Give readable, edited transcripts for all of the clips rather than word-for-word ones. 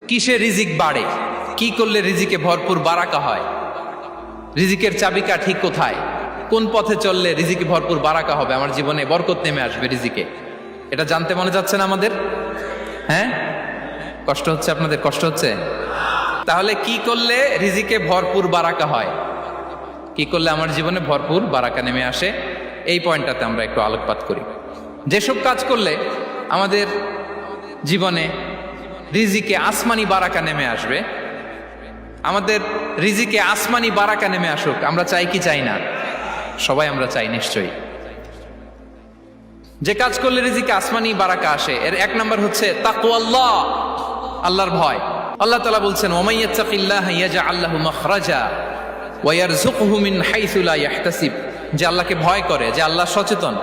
কিসে রিজিক বাড়ে, কি করলে রিজিকে ভরপুর বারাকা হয়, রিজিকের চাবিকা ঠিক কোথায়, কোন পথে চললে রিজিকে ভরপুর বারাকা হবে, আমার জীবনে বরকত নেমে আসবে রিজিকে, এটা জানতে মনে যাচ্ছে না আমাদের? হ্যাঁ, কষ্ট হচ্ছে আপনাদের? কষ্ট হচ্ছে? তাহলে কি করলে রিজিকে ভরপুর বারাকা হয়, কি করলে আমার জীবনে ভরপুর বারাকা নেমে আসে, এই পয়েন্টটাতে আমরা একটু আলোকপাত করি। যেসব কাজ করলে আমাদের জীবনে রিজিকে আসমানি বারাকা নেমে আসবে, আমাদের রিজিকে আসমানি বারাকা নেমে আসুক, আমরা চাই কি চাই না? সবাই আমরা চাই নিশ্চয়ই। যে কাজ করলে রিজিকে আসমানি বারাকা আসে, এর এক নম্বর হচ্ছে তাকওয়াল্লাহ, আল্লাহর ভয়। আল্লাহ তাআলা বলছেন, ওয়া মাইয়াত্তাকিল্লাহা ইয়াজআল লাহু মাখরাজা ওয়া ইয়ারযুকহু মিন হাইসু লা ইয়াহতাসিব। যে আল্লাহকে ভয় করে, যে আল্লাহ সচেতন,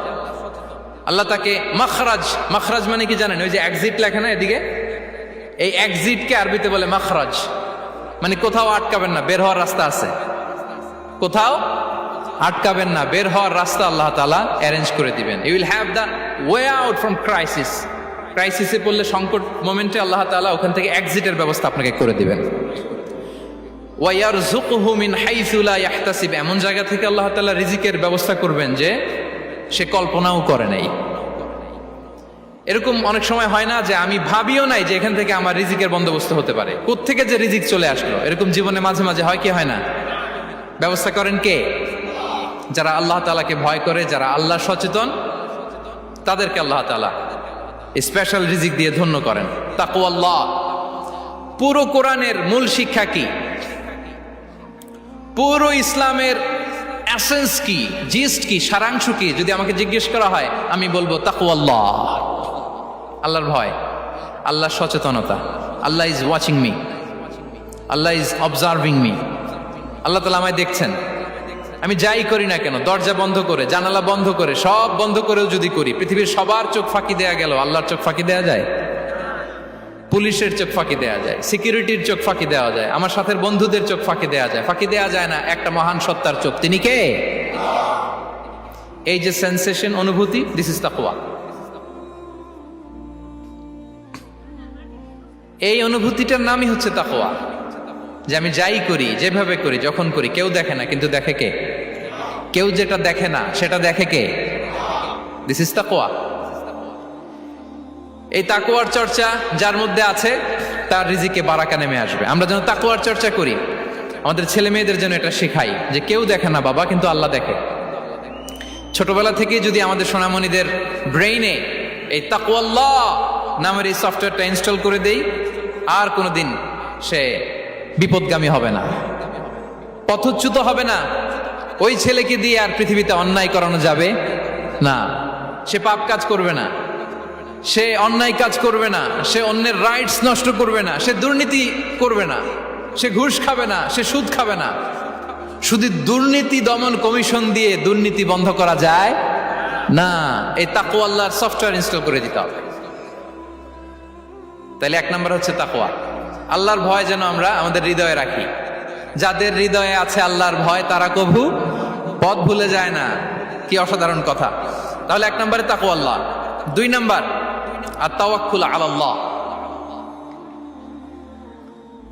আল্লাহ তাকে মাখরাজ, মাখরাজ মানে কি জানেন? ওই যে এক্সিট লেখা না এদিকে, এই এক্সিটকে আরবিতে বলে মাখরাজ, মানে কোথাও আটকাবেন না, বের হওয়ার রাস্তা আছে, কোথাও আটকাবেন না, বের হওয়ার রাস্তা আল্লাহ তাআলা অ্যারেঞ্জ করে দিবেন। You will have the way out from crisis. ক্রাইসিসে পড়লে, সংকট মোমেন্টে আল্লাহ তাআলা ওখান থেকে এক্সিটের ব্যবস্থা আপনাকে করে দিবেন। ওয়া ইয়ারযুকহু মিন হাইসু লা ইয়াহতাসিব, এমন জায়গা থেকে আল্লাহ তাআলা রিজিকের ব্যবস্থা করবেন যে সে কল্পনাও করে নাই। এরকম অনেক সময় হয় না যে আমি ভাবিও নাই যে এখান থেকে আমার রিজিকের বন্দোবস্ত হতে পারে, কোত্থেকে যে রিজিক চলে আসলো, এরকম জীবনে মাঝে মাঝে হয় কি হয় না? ব্যবস্থা করেন কে? যারা আল্লাহ তাআলাকে ভয় করে, যারা আল্লাহ সচেতন, তাদেরকে আল্লাহ তাআলা স্পেশাল রিজিক দিয়ে ধন্য করেন। তাকওয়াল্লাহ। পুরো কোরআনের মূল শিক্ষা কি? পুরো ইসলামের এসেন্স কি, জিস্ট কি, সারাংশ কি যদি আমাকে জিজ্ঞেস করা হয়, আমি বলবো তাকওয়াল্লাহ, আল্লাহর ভয়, আল্লাহর সচেতনতা। Allah is watching me, Allah is observing me. আল্লাহ তাআলা আমায় দেখছেন, আমি যাই করি না কেন, দরজা বন্ধ করে, জানালা বন্ধ করে, সব বন্ধ করেও যদি করি, পৃথিবীর সবার চোখ ফাঁকি দেয়া গেল, আল্লাহর চোখ ফাঁকি দেয়া যায়? পুলিশের চোখ ফাঁকি দেয়া যায়, সিকিউরিটির চোখ ফাঁকি দেওয়া যায়, আমার সাথে বন্ধুদের চোখ ফাঁকি দেয়া যায়, ফাঁকি দেয়া যায় না একটা মহান সত্তার চোখ। তিনি কে? এই যে সেন্সেশন, অনুভূতি, দিস ইজ তাকওয়া। এই অনুভূতিটার নামই হচ্ছে তাকওয়া, যে আমি যাই করি, যেভাবে করি, যখন করি, কেউ দেখে না, কিন্তু দেখে কে? কেউ যেটা দেখে না সেটা দেখে কে? দিস ইজ তাকওয়া। এই তাকওয়ার চর্চা যার মধ্যে আছে, তার রিজিকে বারাকা নেমে আসবে। আমরা যেন তাকওয়ার চর্চা করি, আমাদের ছেলে মেয়েদের জন্য এটা শেখাই যে কেউ দেখে না বাবা, কিন্তু আল্লাহ দেখে। ছোটবেলা থেকে যদি আমাদের সোনামণিদের ব্রেইনে এই তাকওয়াল্লাহ নামের এই সফটওয়্যারটা ইনস্টল করে দেই, আর কোনোদিন সে বিপদগামী হবে না, পথচ্যুত হবে না। ওই ছেলেকে দিয়ে আর পৃথিবীতে অন্যায় করানো যাবে না, সে পাপ কাজ করবে না, সে অন্যায় কাজ করবে না, সে অন্যের রাইটস নষ্ট করবে না, সে দুর্নীতি করবে না, সে ঘুষ খাবে না, সে সুদ খাবে না। শুধু দুর্নীতি দমন কমিশন দিয়ে দুর্নীতি বন্ধ করা যায় না, এই তাকওয়া আল্লাহর সফটওয়্যার ইনস্টল করে দিতে হবে। তাহলে এক নম্বর হচ্ছে তাকওয়া। আল্লাহর ভয় যেন আমরা আমাদের হৃদয়ে রাখি। যাদের হৃদয়ে আছে আল্লাহর ভয়, তারা কভু পথ ভুলে যায় না। কি অসাধারণ কথা! তাহলে এক নম্বরে তাকওয়া আল্লাহ। দুই নম্বর আত-তাওয়াক্কুল আলাল্লাহ,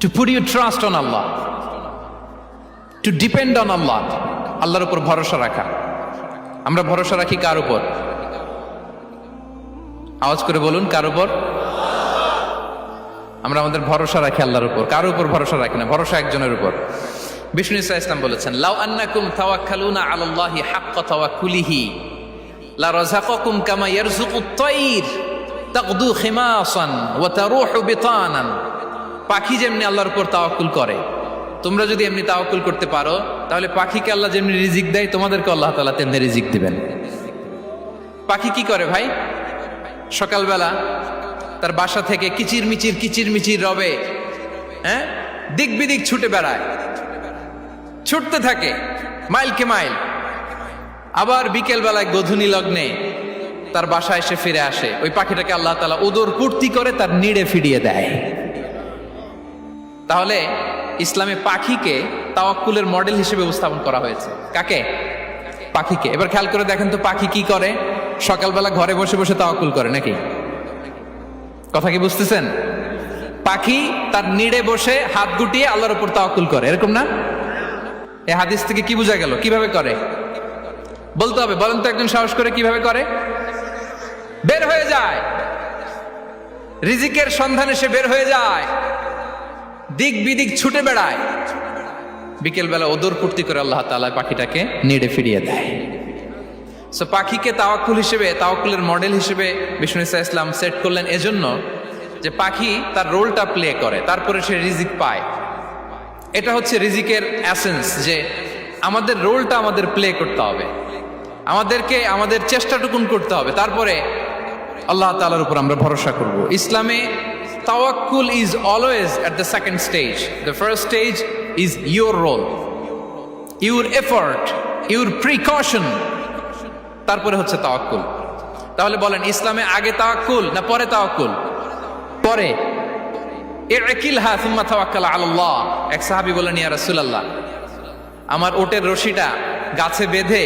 to put your trust on Allah, to depend on Allah. আল্লাহর উপর ভরসা রাখা। আমরা ভরসা রাখি কার উপর? আওয়াজ করে বলুন, কার উপর? আমরা আমাদের ভরসা রাখি আল্লাহর উপর, কার উপর ভরসা রাখি না, ভরসা একজনের উপর। বিষ্ণু ইসা ইসলাম বলেছেন, লাউ আন্নাকুম তাওয়াক্কালুনা আলাল্লাহি হাক্কা তাওয়াক্কুলিহি লা রাযাকাকুম কামা ইয়ারযুকুত তায়র তাগদু খিমাসান ওয়া তারুহু বিতানান। পাখি যেমনি আল্লাহর উপর তাওয়াক্কুল করে, তোমরা যদি এমনি তাওয়াক্কুল করতে পারো, তাহলে পাখিকে আল্লাহ যেমনি রিজিক দেয়, তোমাদেরকে আল্লাহ তাআলা তেমনি রিজিক দিবেন। পাখি কি করে ভাই? সকালবেলা তার বাসা থেকে কিচির মিচির রবে, হ্যাঁ, দিক বিদিক ছুটে বেড়ায়, ছুটতে থাকে মাইলকে মাইল। আবার বিকেল বেলায় গধূলি লগ্নে তার বাসায় এসে ফিরে আসে। ওই পাখিটাকে আল্লাহ তাআলা উদর পূর্তি করে তার নিড়ে ফিরিয়ে দেয়। তাহলে ইসলামে পাখিকে তাওয়াক্কুলের মডেল হিসেবে উপস্থাপন করা হয়েছে। কাকে? পাখিকে। এবার খেয়াল করে দেখেন তো, পাখি কি করে? সকালবেলা ঘরে বসে বসে তাওয়াক্কুল করে নাকি? কথা কি বুঝতেছেন? পাখি তার নিড়ে বসে হাত গুটিয়ে আল্লাহর উপর তাওয়াক্কুল করে, এরকম না? এই হাদিস থেকে কি বোঝা গেল? কিভাবে করে বলতে হবে, বলেন তো একজন সাহস করে কিভাবে করে? বের হয়ে যায়, রিজিকের সন্ধানে সে বের হয়ে যায়, দিক বিদিক ছুটে বেড়ায়, বিকেল বেলা ওদর ফুর্তি করে আল্লাহ তাআলা পাখিটাকে নিড়ে ফিরিয়ে দেয়। সো পাখিকে তাওয়াক্কুল হিসেবে, তাওয়াক্কুলের মডেল হিসেবে বিষ্ণু ঈসা ইসলাম সেট করলেন এজন্য যে পাখি তার রোলটা প্লে করে, তারপরে সে রিজিক পায়। এটা হচ্ছে রিজিকের এসেন্স, যে আমাদের রোলটা আমাদের প্লে করতে হবে, আমাদেরকে আমাদের চেষ্টাটুকুন করতে হবে, তারপরে আল্লাহ তাআলার উপর আমরা ভরসা করব। ইসলামে তাওয়াক্কুল is always at the second stage. The first stage is your role, your effort, your precaution, তারপরে হচ্ছে তাওয়াক্কুল। তাহলে বলেন, ইসলামে আগে তাওয়াক্কুল না পরে তাওয়াক্কুল? পরে। ইকিলহা সুম্মা তাওয়াক্কাল আলাল্লাহ। এক সাহাবী বলেন, ইয়া রাসূলুল্লাহ, আমার ওটের রশিটা গাছে বেঁধে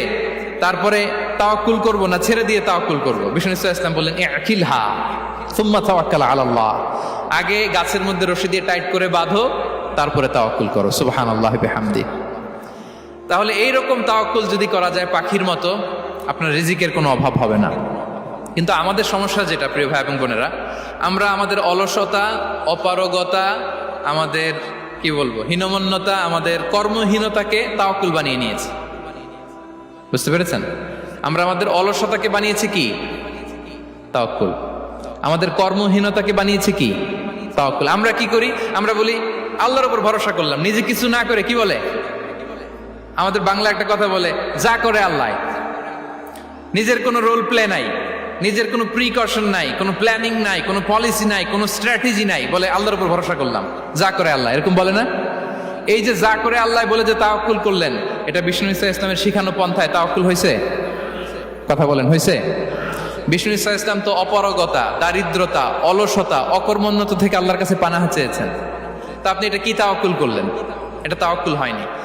তারপরে তাওয়াক্কুল করব না ছেড়ে দিয়ে তাওয়াক্কুল করব? বিষ্ণু ইসলাম বললেন, ইকিলহা সুম্মা তাওয়াক্কাল আলাল্লাহ। আগে গাছের মধ্যে রশি দিয়ে টাইট করে বাঁধো, তারপরে তাওয়াক্কুল করো। সুবহানাল্লাহি বিহামদি। তাহলে এইরকম তাওয়াক্কুল যদি করা যায় পাখির মতো, আপনার রিজিকের কোনো অভাব হবে না। কিন্তু আমাদের সমস্যা যেটা, প্রিয় ভাই এবং বোনেরা, আমরা আমাদের অলসতা, অপারগতা, আমাদের কি বলবো হীনমন্যতা, আমাদের কর্মহীনতাকে তাওয়াক্কুল বানিয়ে নিয়েছি। বুঝতে পেরেছেন? আমরা আমাদের অলসতাকে বানিয়েছি কি? তাওয়াক্কুল। আমাদের কর্মহীনতাকে বানিয়েছি কি? তাওয়াক্কুল। আমরা কি করি? আমরা বলি আল্লাহর উপর ভরসা করলাম, নিজে কিছু না করে। কি বলে আমাদের বাংলা একটা কথা বলে, যা করে আল্লাহ। নিজের কোনো রোল প্লে নাই, নিজের কোনো প্রিকশন নাই, কোনো প্ল্যানিং নাই, কোনো পলিসি নাই, কোনো স্ট্র্যাটেজি নাই, বলে আল্লাহর উপর ভরসা করলাম, যা করে আল্লাহ। এরকম বলে না? এই যে যা করে আল্লাহ বলে যে তাওয়াক্কুল করলেন, এটা বিষ্ণু ঈসা ইসলামের শিখানো পন্থায় তাওয়াক্কুল হয়েছে? কথা বলেন, হয়েছে? বিষ্ণু ঈসা ইসলাম তো অপারগতা, দারিদ্রতা, অলসতা, অকর্মণ্যতা থেকে আল্লাহর কাছে পানাহ চেয়েছেন। তা আপনি এটা কি তাওয়াক্কুল করলেন? এটা তাওয়াক্কুল হয়নি।